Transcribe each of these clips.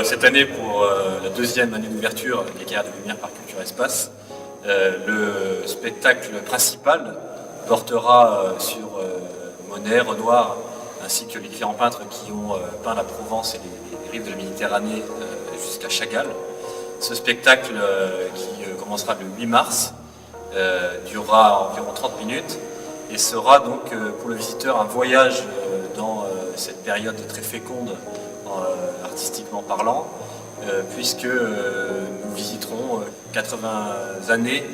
cette année, pour la deuxième année d'ouverture des Carrières de Lumière par Culture Espace, le spectacle principal portera sur Monet, Renoir, ainsi que les différents peintres qui ont peint la Provence et les rives de la Méditerranée jusqu'à Chagall. Ce spectacle qui commencera le 8 mars durera environ 30 minutes et sera donc pour le visiteur un voyage dans cette période très féconde artistiquement parlant, puisque nous visiterons 80 années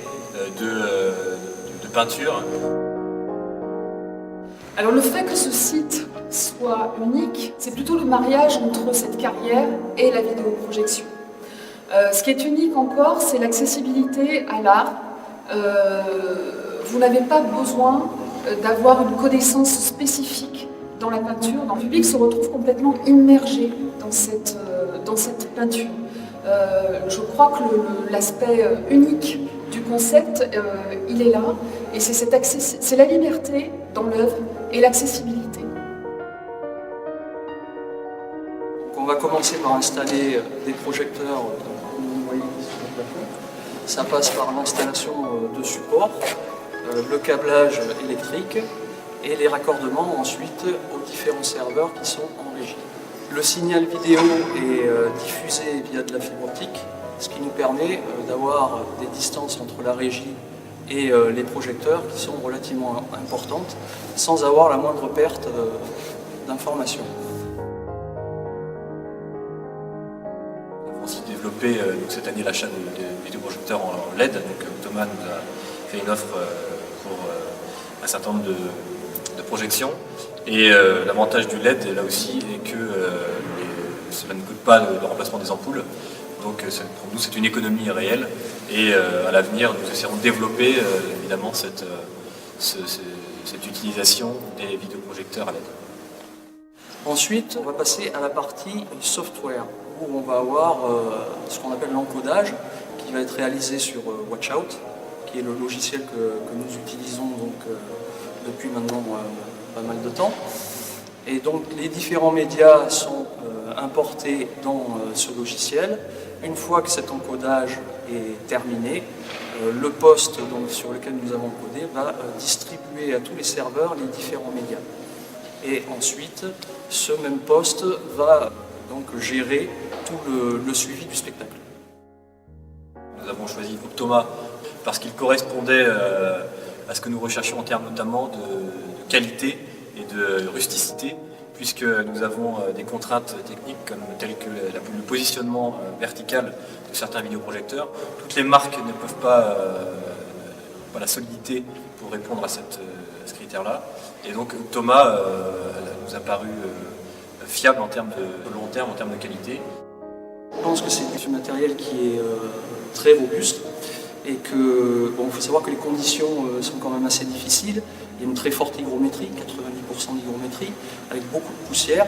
de peinture. Alors le fait que ce site soit unique, c'est plutôt le mariage entre cette carrière et la vidéoprojection. Ce qui est unique encore, c'est l'accessibilité à l'art. Vous n'avez pas besoin d'avoir une connaissance spécifique dans la peinture. Le public se retrouve complètement immergé dans cette peinture. Je crois que l'aspect unique du concept, il est là, et c'est la liberté dans l'œuvre et l'accessibilité. On va commencer par installer des projecteurs, comme vous voyez ici sur le plafond. Ça passe par l'installation de supports, le câblage électrique et les raccordements ensuite aux différents serveurs qui sont en régie. Le signal vidéo est diffusé via de la fibre optique, ce qui nous permet d'avoir des distances entre la régie et les projecteurs qui sont relativement importantes, sans avoir la moindre perte d'information. Nous avons aussi développé cette année l'achat de vidéoprojecteurs en LED. Donc, Thomas nous a fait une offre pour un certain nombre de projections. Et l'avantage du LED, là aussi, est que cela ne coûte pas le remplacement des ampoules. Donc pour nous, c'est une économie réelle. Et à l'avenir, nous essaierons de développer évidemment cette utilisation des vidéoprojecteurs à LED. Ensuite, on va passer à la partie software, où on va avoir ce qu'on appelle l'encodage, qui va être réalisé sur Watchout, qui est le logiciel que nous utilisons donc, depuis maintenant pas mal de temps. Et donc les différents médias sont importés dans ce logiciel. Une fois que cet encodage est terminé, le poste donc, sur lequel nous avons codé va distribuer à tous les serveurs les différents médias. Et ensuite, ce même poste va donc gérer tout le suivi du spectacle. Nous avons choisi Optoma parce qu'il correspondait à ce que nous recherchions en termes notamment de qualité et de rusticité, puisque nous avons des contraintes techniques telles que le positionnement vertical de certains vidéoprojecteurs. Toutes les marques ne peuvent pas la solidité pour répondre à ce critère-là. Et donc Thomas nous a paru fiable en termes de long terme, en termes de qualité. Je pense que c'est du matériel qui est très robuste et que il faut savoir que les conditions sont quand même assez difficiles. Il y a une très forte hygrométrie, 90% d'hygrométrie, avec beaucoup de poussière.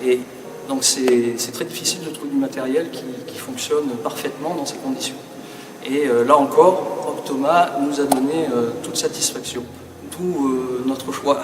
Et donc c'est très difficile de trouver du matériel qui fonctionne parfaitement dans ces conditions. Et là encore, Optoma nous a donné toute satisfaction, d'où notre choix.